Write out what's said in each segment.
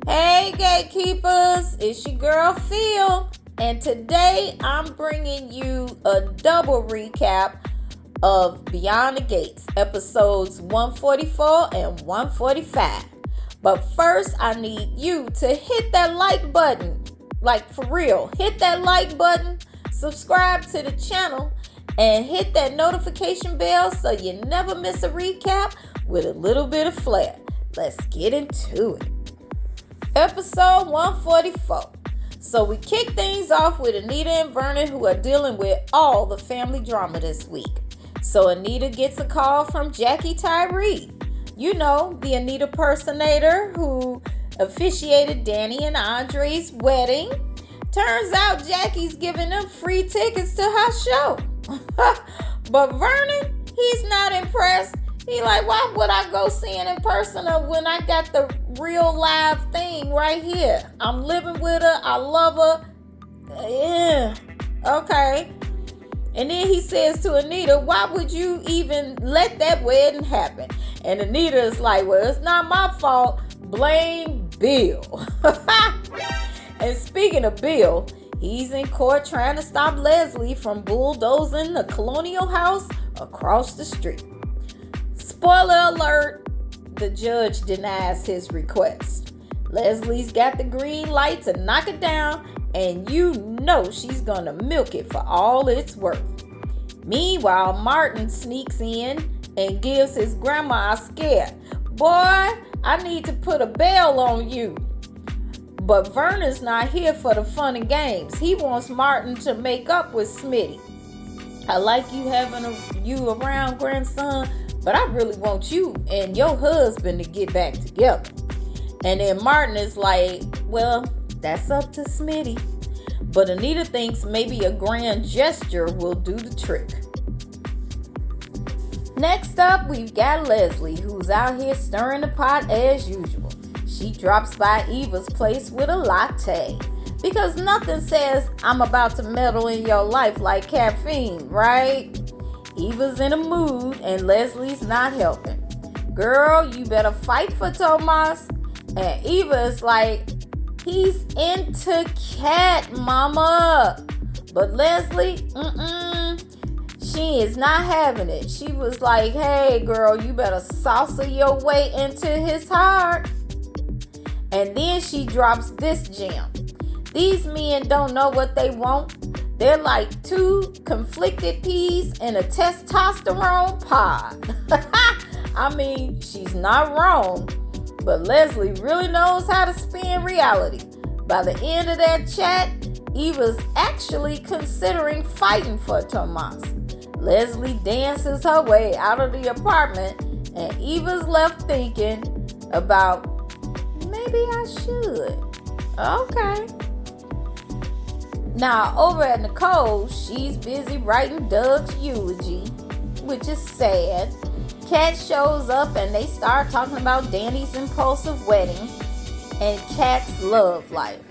Hey Gatekeepers, it's your girl Phil, and today I'm bringing you a double recap of Beyond the Gates, episodes 144 and 145. But first, I need you to hit that like button, like for real, hit that like button, subscribe to the channel, and hit that notification bell so you never miss a recap with a little bit of flair. Let's get into it. Episode 144. So we kick things off with Anita and Vernon, who are dealing with all the family drama this week. So Anita gets a call from Jackie Tyree. You know, the Anita personator who officiated Danny and Andre's wedding. Turns out Jackie's giving them free tickets to her show. But Vernon, he's not impressed. He like, why would I go see it in person when I got the real live thing right here? I'm living with her. I love her. Yeah. Okay. And then he says to Anita, why would you even let that wedding happen? And Anita is like, well, it's not my fault. Blame Bill. And speaking of Bill, he's in court trying to stop Leslie from bulldozing the colonial house across the street. Spoiler alert, the judge denies his request. Leslie's got the green light to knock it down, and you know she's gonna milk it for all it's worth. Meanwhile, Martin sneaks in and gives his grandma a scare. Boy, I need to put a bail on you. But Vernon's not here for the fun and games. He wants Martin to make up with Smitty. I like you having you around, grandson, but I really want you and your husband to get back together. And then Martin is like, well, that's up to Smitty. But Anita thinks maybe a grand gesture will do the trick. Next up, we've got Leslie, who's out here stirring the pot as usual. She drops by Eva's place with a latte. Because nothing says I'm about to meddle in your life like caffeine, right? Eva's in a mood and Leslie's not helping. Girl, you better fight for Tomas. And Eva is like, he's into Kat, mama. But Leslie, she is not having it. She was like, hey girl, you better salsa your way into his heart. And then she drops this gem. These men don't know what they want. They're like two conflicted peas in a testosterone pod. I mean, she's not wrong, but Leslie really knows how to spin reality. By the end of that chat, Eva's actually considering fighting for Tomas. Leslie dances her way out of the apartment, and Eva's left thinking about, maybe I should. Okay. Now, over at Nicole, she's busy writing Doug's eulogy, which is sad. Kat shows up and they start talking about Danny's impulsive wedding and Kat's love life.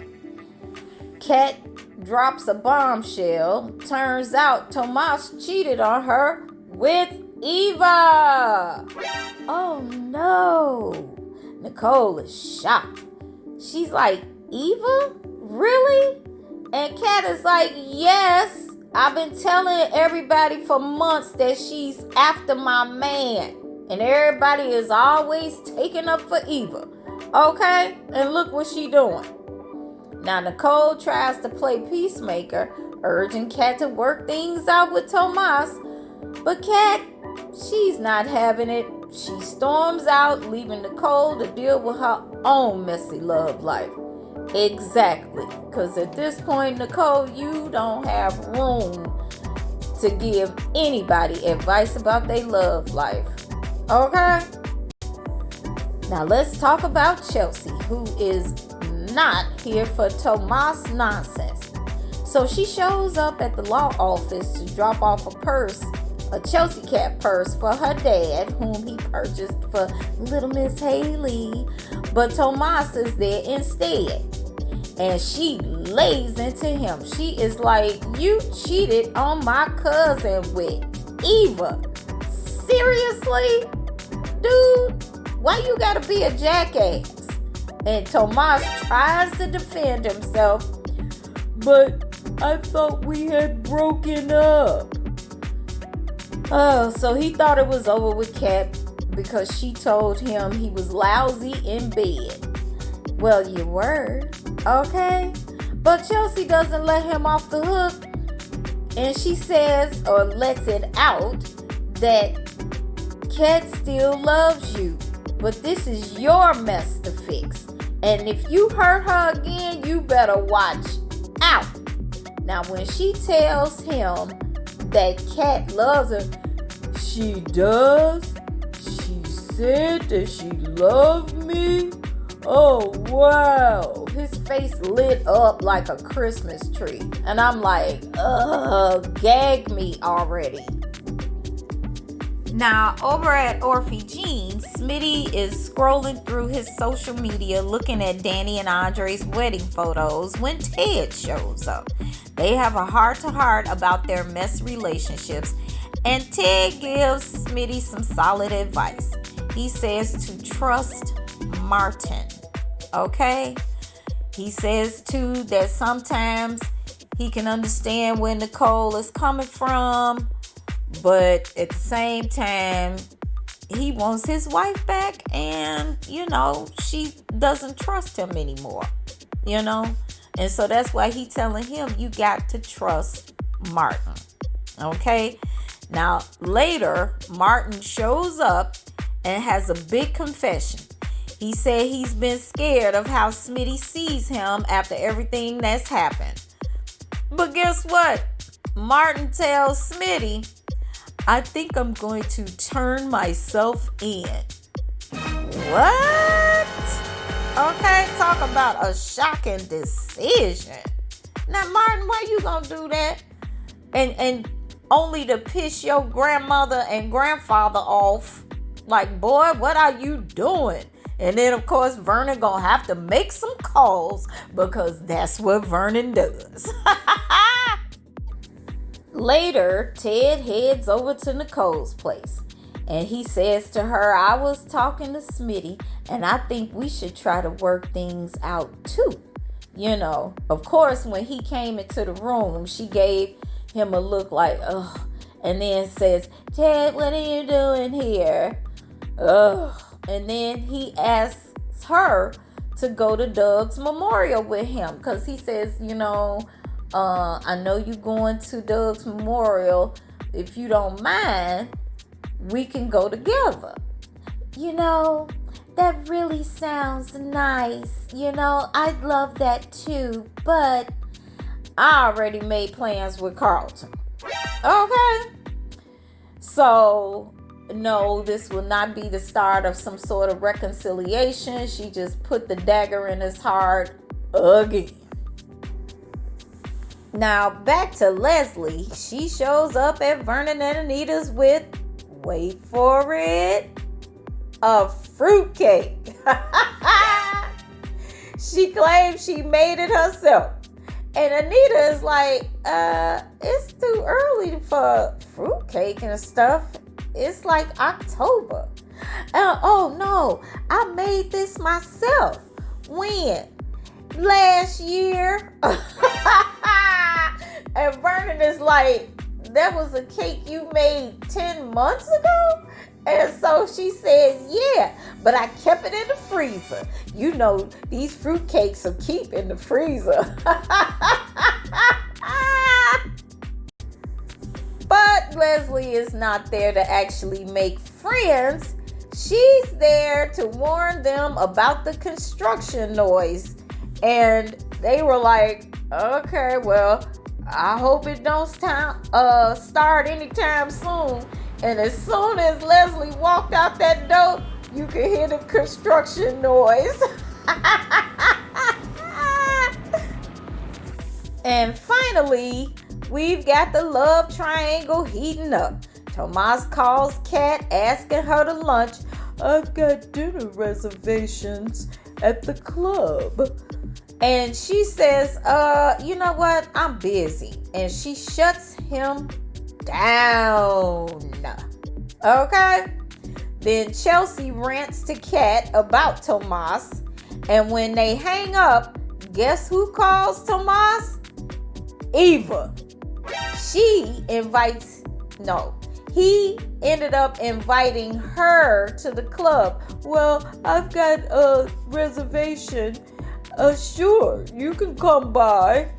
Kat drops a bombshell. Turns out Tomas cheated on her with Eva. Oh no. Nicole is shocked. She's like, Eva? Really? And Kat is like, yes, I've been telling everybody for months that she's after my man. And everybody is always taking up for Eva. Okay? And look what she doing. Now Nicole tries to play peacemaker, urging Kat to work things out with Tomas. But Kat, she's not having it. She storms out, leaving Nicole to deal with her own messy love life. Exactly. Because at this point, Nicole, you don't have room to give anybody advice about their love life. Okay? Now let's talk about Chelsea, who is not here for Tomas nonsense. So she shows up at the law office to drop off a purse, a Chelsea Cat purse for her dad, whom he purchased for little Miss Haley. But Tomas is there instead. And she lays into him. She is like, you cheated on my cousin with Eva. Seriously? Dude, why you gotta be a jackass? And Tomas tries to defend himself. But I thought we had broken up. Oh, so he thought it was over with Kat because she told him he was lousy in bed. Well, you were, okay? But Chelsea doesn't let him off the hook. And she says, or lets it out, that Kat still loves you. But this is your mess to fix. And if you hurt her again, you better watch out. Now, when she tells him that Kat loves her, she does? She said that she loved me? Oh, wow. His face lit up like a Christmas tree. And I'm like, gag me already. Now, over at Orphe Jean, Smitty is scrolling through his social media looking at Danny and Andre's wedding photos when Ted shows up. They have a heart-to-heart about their messy relationships, and Ted gives Smitty some solid advice. He says to trust Martin, okay? He says, too, that sometimes he can understand where Nicole is coming from, but at the same time, he wants his wife back, and, she doesn't trust him anymore, And so that's why he's telling him, you got to trust Martin, okay? Now, later, Martin shows up and has a big confession. He said he's been scared of how Smitty sees him after everything that's happened. But guess what? Martin tells Smitty, I think I'm going to turn myself in. What? Okay, talk about a shocking decision. Now, Martin, why you gonna do that? And only to piss your grandmother and grandfather off. Like, boy, what are you doing? And then, of course, Vernon gonna have to make some calls because that's what Vernon does. Later, Ted heads over to Nicole's place. And he says to her, I was talking to Smitty, and I think we should try to work things out too. Of course, when he came into the room, she gave him a look like, ugh. And then says, Ted, what are you doing here? Ugh. And then he asks her to go to Doug's memorial with him. Because he says, I know you going to Doug's memorial. If you don't mind, we can go together. That really sounds nice. I'd love that too. But I already made plans with Carlton. Okay. So, no, this will not be the start of some sort of reconciliation. She just put the dagger in his heart again. Now, back to Leslie. She shows up at Vernon and Anita's with, wait for it, a fruitcake. She claims she made it herself. And Anita is like, it's too early for fruitcake and stuff. It's like October. Oh, no, I made this myself. When? Last year. And Vernon is like, that was a cake you made 10 months ago? And so she says, yeah, but I kept it in the freezer. These fruitcakes will keep in the freezer. But Leslie is not there to actually make friends. She's there to warn them about the construction noise. And they were like, okay, well, I hope it don't start anytime soon. And as soon as Leslie walked out that door, you could hear the construction noise. And finally, we've got the love triangle heating up. Tomas calls Kat, asking her to lunch. I've got dinner reservations at the club. And she says, you know what? I'm busy. And she shuts him down. Okay? Then Chelsea rants to Kat about Tomas. And when they hang up, guess who calls Tomas? Eva. He ended up inviting her to the club. Well, I've got a reservation. Sure, you can come by.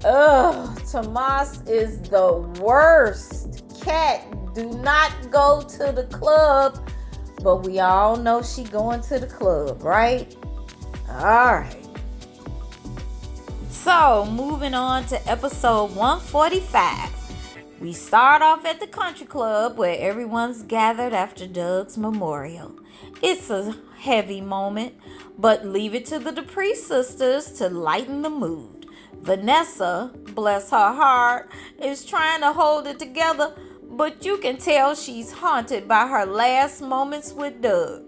Tomas is the worst. Kat, do not go to the club. But we all know she going to the club, right? Alright. So, moving on to episode 145. We start off at the country club where everyone's gathered after Doug's memorial. It's a heavy moment, but leave it to the Dupree sisters to lighten the mood. Vanessa, bless her heart, is trying to hold it together, but you can tell she's haunted by her last moments with Doug.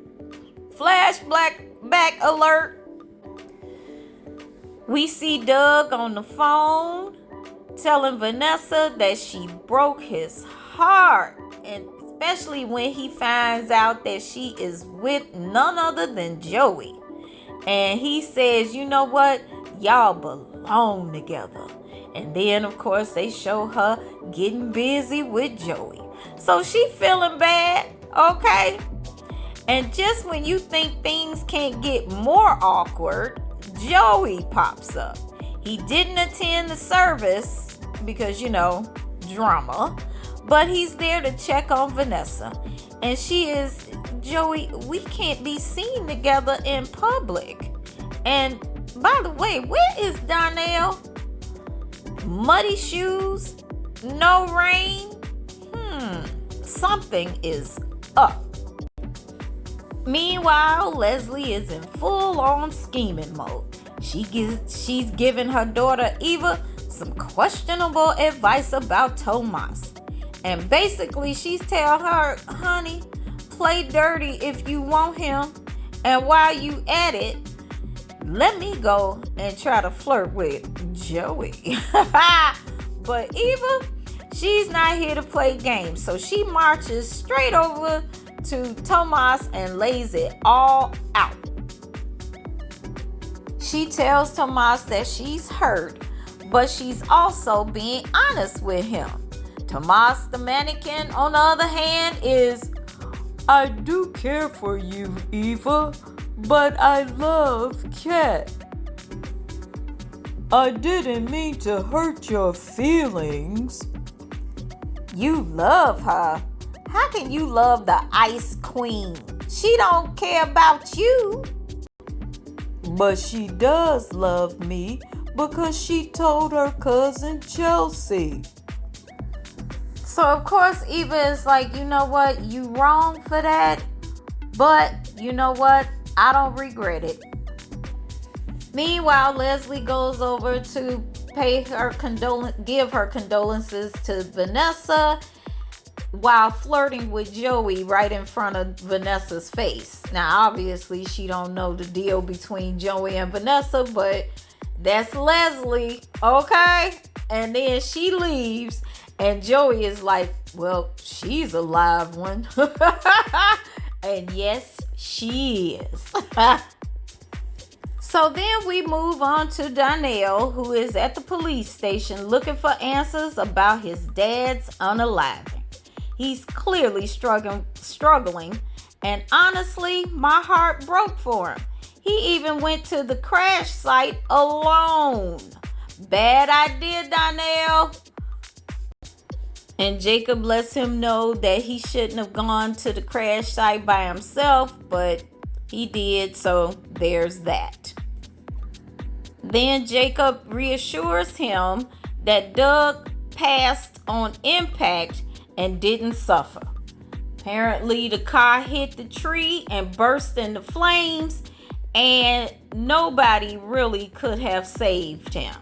Flashback alert. We see Doug on the phone telling Vanessa that she broke his heart, and especially when he finds out that she is with none other than Joey. And he says, you know what? Y'all belong together. And then, of course, they show her getting busy with Joey. So she feeling bad, okay? And just when you think things can't get more awkward, Joey pops up. He didn't attend the service because, drama. But he's there to check on Vanessa. And she is, Joey, we can't be seen together in public. And by the way, where is Donnell? Muddy shoes? No rain? Something is up. Meanwhile, Leslie is in full-on scheming mode. She's giving her daughter Eva some questionable advice about Tomas. And basically, she's telling her, honey, play dirty if you want him. And while you at it, let me go and try to flirt with Joey. But Eva, she's not here to play games. So she marches straight over to Tomas and lays it all out. She tells Tomas that she's hurt, but she's also being honest with him. Tomas the mannequin, on the other hand, is, I do care for you, Eva, but I love Kat. I didn't mean to hurt your feelings. You love her. How can you love the Ice Queen? She don't care about you. But she does love me because she told her cousin Chelsea. So of course Eva is like, you know what? You wrong for that. But you know what? I don't regret it. Meanwhile, Leslie goes over to give her condolences to Vanessa while flirting with Joey right in front of Vanessa's face. Now, obviously, she don't know the deal between Joey and Vanessa, but that's Leslie, okay? And then she leaves, and Joey is like, well, she's a live one. And yes, she is. So then we move on to Donnell, who is at the police station looking for answers about his dad's unaliving. He's clearly struggling, and honestly, my heart broke for him. He even went to the crash site alone. Bad idea, Donnell. And Jacob lets him know that he shouldn't have gone to the crash site by himself, but he did, so there's that. Then Jacob reassures him that Doug passed on impact and didn't suffer. Apparently, the car hit the tree and burst into flames, and nobody really could have saved him.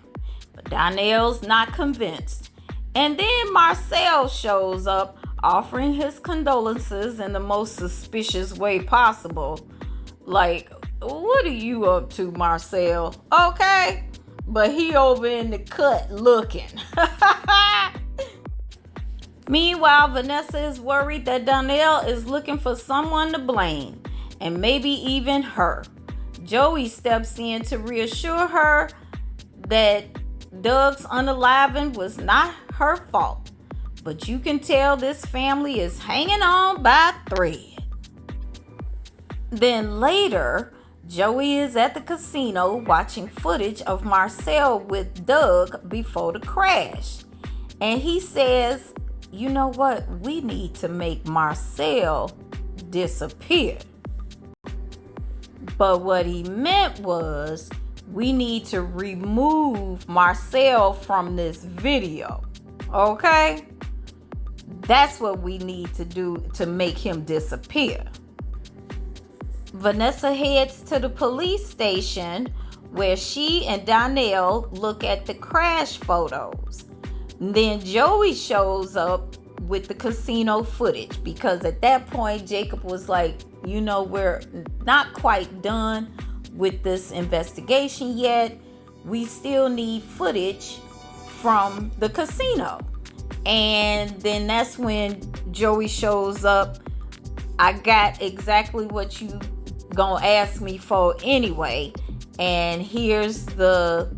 But Donnell's not convinced. And then Marcel shows up, offering his condolences in the most suspicious way possible. Like, what are you up to, Marcel? Okay, but he over in the cut looking. Meanwhile, Vanessa is worried that Donnell is looking for someone to blame, and maybe even her. Joey steps in to reassure her that Doug's unaliving was not her fault. But you can tell this family is hanging on by a thread. Then later, Joey is at the casino watching footage of Marcel with Doug before the crash. And he says, you know what? We need to make Marcel disappear. But what he meant was, we need to remove Marcel from this video. Okay? That's what we need to do to make him disappear. Vanessa heads to the police station where she and Donnell look at the crash photos. Then Joey shows up with the casino footage because at that point Jacob was like, you know, we're not quite done with this investigation yet. We still need footage from the casino. And then that's when Joey shows up. I got exactly what you gonna ask me for anyway, and here's the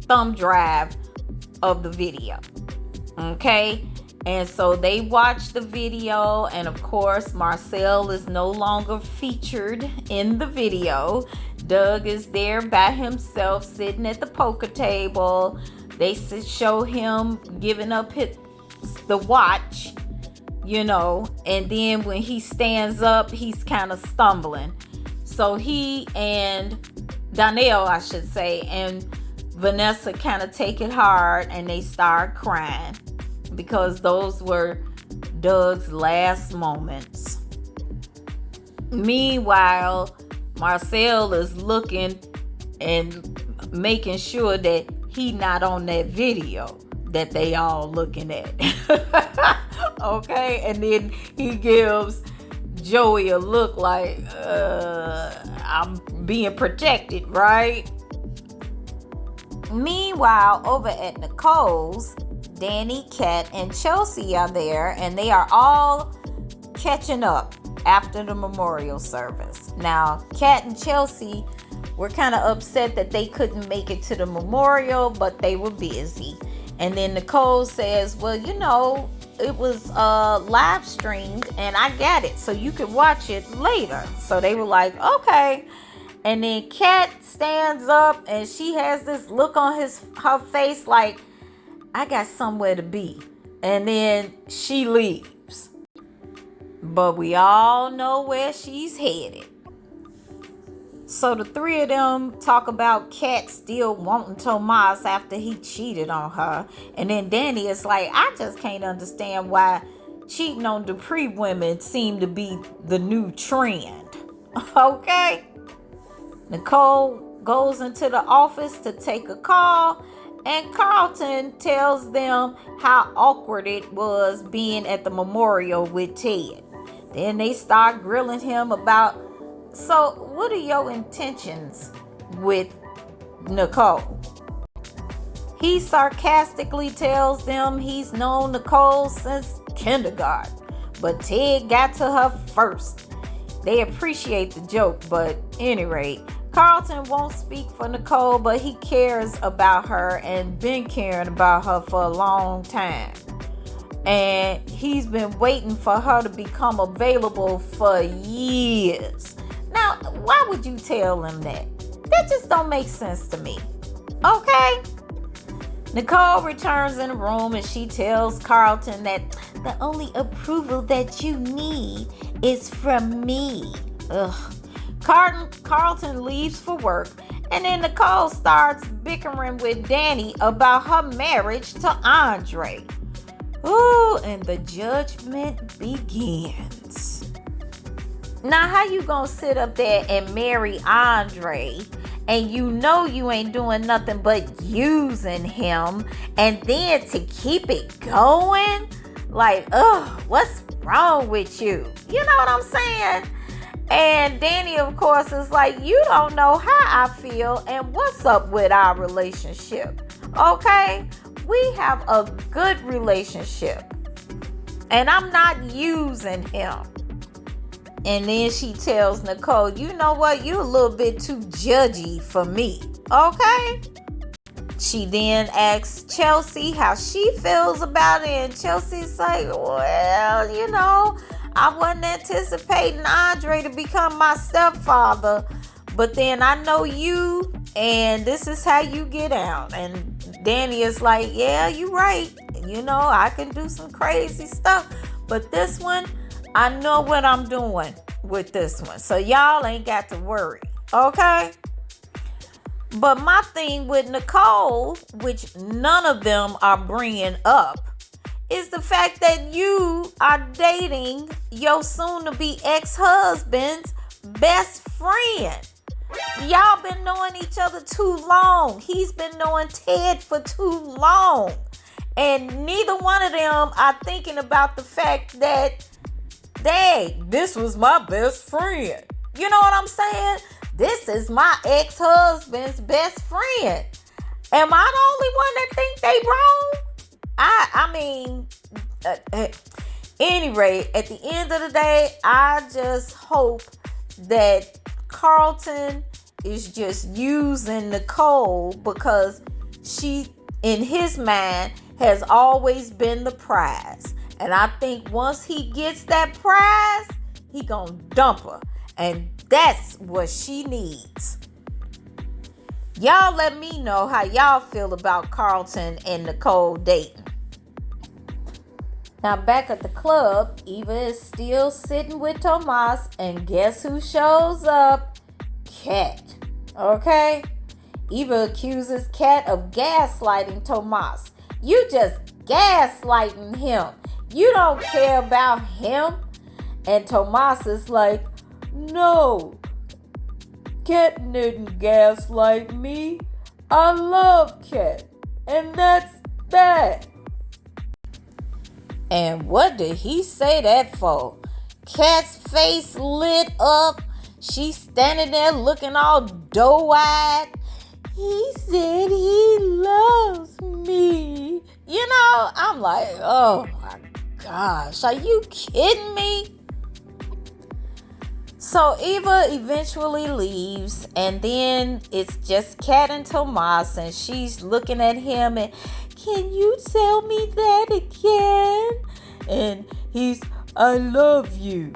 thumb drive of the video. Okay, and so they watch the video, and of course Marcel is no longer featured in the video. Doug is there by himself sitting at the poker table. They show him giving up the watch, you know, and then when he stands up, he's kind of stumbling. So he and Donnell, I should say, and Vanessa kind of take it hard and they start crying because those were Doug's last moments. Meanwhile, Marcel is looking and making sure that he not on that video that they all looking at. Okay, and then he gives Joey a look like, I'm being protected, right? Meanwhile, over at Nicole's, Danny, Kat, and Chelsea are there, and they are all catching up after the memorial service. Now, Kat and Chelsea were kind of upset that they couldn't make it to the memorial, but they were busy. And then Nicole says, well, you know, it was live streamed and I got it, so you could watch it later. So they were like, okay. And then Kat stands up and she has this look on her face like, I got somewhere to be. And then she leaves. But we all know where she's headed. So the three of them talk about Kat still wanting Tomas after he cheated on her. And then Danny is like, I just can't understand why cheating on Dupree women seem to be the new trend. Okay? Nicole goes into the office to take a call, and Carlton tells them how awkward it was being at the memorial with Ted. Then they start grilling him about, so what are your intentions with Nicole? He sarcastically tells them he's known Nicole since kindergarten, but Ted got to her first. They appreciate the joke, but at any rate, Carlton won't speak for Nicole, but he cares about her and been caring about her for a long time. And he's been waiting for her to become available for years. Now, why would you tell him that? That just don't make sense to me. Okay? Nicole returns in the room and she tells Carlton that the only approval that you need is from me. Ugh. Carlton leaves for work, and then Nicole starts bickering with Danny about her marriage to Andre. Ooh, and the judgment begins. Now, how you gonna sit up there and marry Andre, and you know you ain't doing nothing but using him, and then to keep it going? Like, what's wrong with you? You know what I'm saying? And Danny, of course, is like, you don't know how I feel and what's up with our relationship. Okay? We have a good relationship. And I'm not using him. And then she tells Nicole, you know what? You a little bit too judgy for me. Okay? She then asks Chelsea how she feels about it. And Chelsea's like, well, you know, I wasn't anticipating Andre to become my stepfather. But then I know you, and this is how you get out. And Danny is like, yeah, you're right. You know, I can do some crazy stuff. But this one, I know what I'm doing with this one. So y'all ain't got to worry. Okay? But my thing with Nicole, which none of them are bringing up, is the fact that you are dating your soon-to-be ex-husband's best friend. Y'all been knowing each other too long. He's been knowing Ted for too long. And neither one of them are thinking about the fact that, dang, this was my best friend. You know what I'm saying? This is my ex-husband's best friend. Am I the only one that think they wrong? Anyway, at the end of the day, I just hope that Carlton is just using Nicole because she, in his mind, has always been the prize. And I think once he gets that prize, he gonna dump her. And that's what she needs. Y'all let me know how y'all feel about Carlton and Nicole dating. Now back at the club, Eva is still sitting with Tomas, and guess who shows up? Kat. Okay? Eva accuses Kat of gaslighting Tomas. You just gaslighting him. You don't care about him. And Tomas is like, no, Kat didn't gaslight me. I love Kat, and that's that. And what did he say that for? Kat's face lit up. She's standing there looking all doe-eyed. He said he loves me. You know, I'm like, oh my gosh, are you kidding me? So Eva eventually leaves, and then it's just Kat and Tomas, and she's looking at him and, can you tell me that again? And he's, I love you.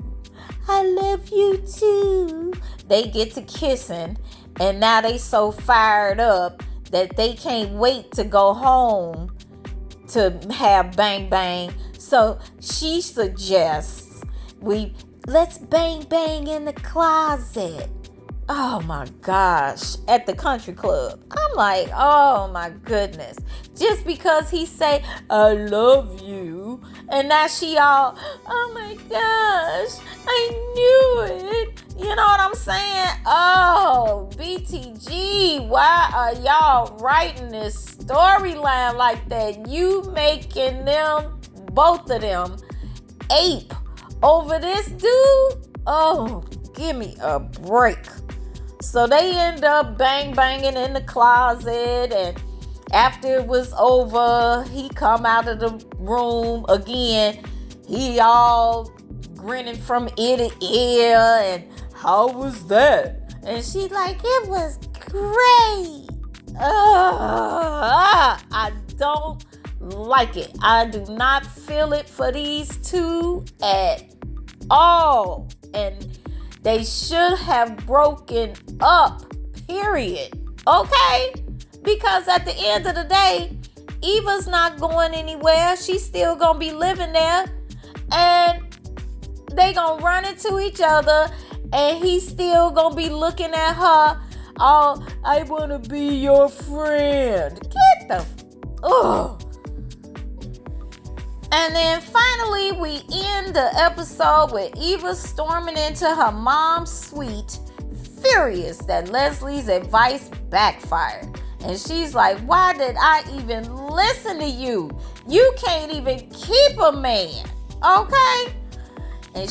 I love you too. They get to kissing, and now they so fired up that they can't wait to go home to have bang bang. So she suggests let's bang bang in the closet. Oh my gosh, at the country club. I'm like, oh my goodness. Just because he say, I love you, and now she all, oh my gosh, I knew it. You know what I'm saying? Oh, BTG, why are y'all writing this storyline like that? You making them, both of them, ape over this dude? Oh, give me a break. So they end up banging in the closet, and after it was over, he come out of the room again. He all grinning from ear to ear, and how was that? And she like, it was great. I don't like it. I do not feel it for these two at all. And they should have broken up, period. Okay? Because at the end of the day, Eva's not going anywhere. She's still going to be living there. And they going to run into each other. And he's still going to be looking at her. Oh, I want to be your friend. Get the... Ugh. And then finally, we end the episode with Eva storming into her mom's suite, furious that Leslie's advice backfired. And she's like, why did I even listen to you? You can't even keep a man, okay? And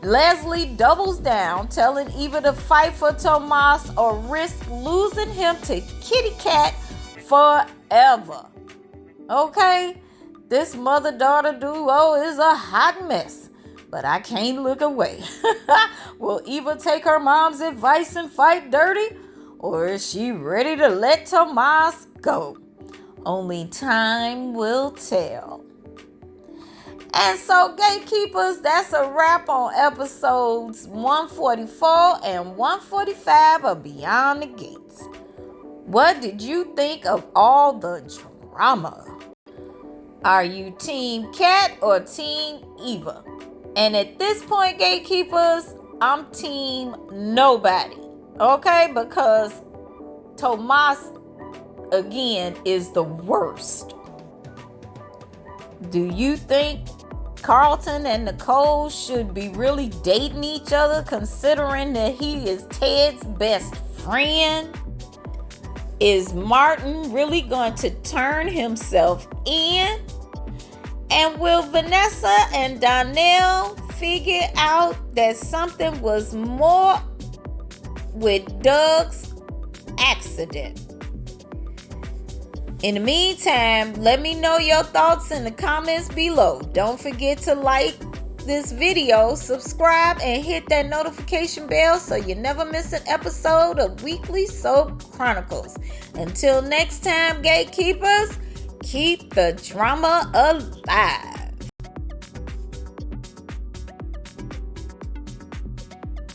Leslie doubles down, telling Eva to fight for Tomas or risk losing him to Kitty Cat forever, okay? This mother-daughter duo is a hot mess. but I can't look away. Will Eva take her mom's advice and fight dirty? Or is she ready to let Tomas go? Only time will tell. And so, Gatekeepers, that's a wrap on episodes 144 and 145 of Beyond the Gates. What did you think of all the drama? Are you Team Kat or Team Eva? And at this point, Gatekeepers, I'm Team Nobody. Okay? Because Tomas, again, is the worst. Do you think Carlton and Nicole should be really dating each other, considering that he is Ted's best friend? Is Martin really going to turn himself in? And will Vanessa and Donnell figure out that something was more with Doug's accident? In the meantime, let me know your thoughts in the comments below. Don't forget to like this video, subscribe, and hit that notification bell so you never miss an episode of Weekly Soap Chronicles. Until next time, Gatekeepers, keep the drama alive.